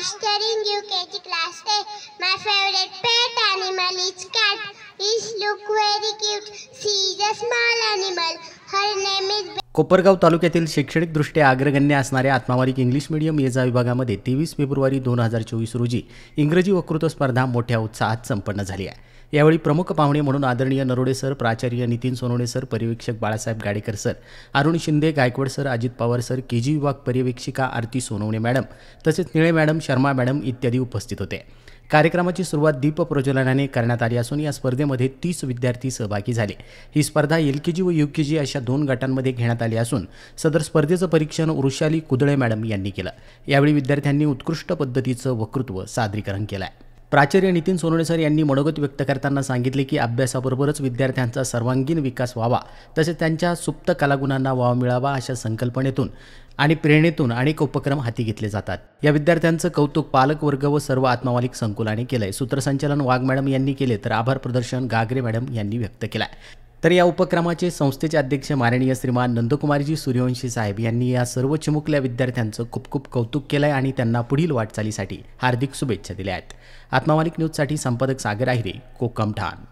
studying UKG class 10. My favorite pet animal is cat. It look very cute. She is a small animal. Her name is Kopargaon तालुक्यातील शैक्षणिकदृष्ट्या अग्रगण्य असणाऱ्या आत्मावालिक English medium येजा विभागामध्ये 23 February 2024 रोजी इंग्रजी वक्तृत्व स्पर्धा मोठ्या उत्साहात संपन्न झाली आहे। यावेळी प्रमुख पाहुणे म्हणून आदरणीय नरोडे सर, प्राचार्य नितीन सोनवणे सर, पर्यवेक्षक Balasaheb Gadekar sir, Arun Shinde, Gaikwad sir, Ajit Pawar sir, KG विभाग पर्यवेक्षिका आरती सोनवणे मॅडम तसेच निळे मॅडम, शर्मा मॅडम इत्यादी उपस्थित होते। कार्यक्रमाची सुरुवात दीप प्रज्वलनाने करण्यात आली असून या स्पर्धेमध्ये 30 विद्यार्थी सहभागी झाले। ही स्पर्धा एलकेजी व यूकेजी अशा 2 गटांमध्ये घेण्यात आली असून सदर स्पर्धेचं परीक्षण वृषाली कुदळे मॅडम यांनी केलं। यावेळी विद्यार्थ्यांनी उत्कृष्ट पद्धतीचं वक्तृत्व सादरीकरण केलं आहे। प्राचार्य नितीन सोनवणे सर यांनी मनोगत व्यक्त करताना सांगितले की अभ्यासाबरोबरच विद्यार्थ्यांचा सर्वांगीण विकास व्हावा तसेच त्यांच्या सुप्त कलागुणांना वाव मिळावा अशा संकल्पनेतून आणि प्रेरणेतून अनेक उपक्रम हाती घेतले जातात। या विद्यार्थ्यांचं कौतुक पालक वर्ग व सर्व आत्मावालिक संकुलाने केलंय। सूत्रसंचालन वाघ मॅडम यांनी केले तर आभार प्रदर्शन गागरे मॅडम यांनी व्यक्त केलंय। तर या उपक्रमाचे संस्थेचे अध्यक्ष माननीय श्रीमान नंदकुमारजी सूर्यवंशी साहेब यांनी या सर्व चिमुकल्या विद्यार्थ्यांचं खूप खूप कौतुक केलंय आणि त्यांना पुढील वाटचालीसाठी हार्दिक शुभेच्छा दिल्या आहेत। आत्मावालिक न्यूजसाठी संपादक सागर आहिरे, कोकम ठाण।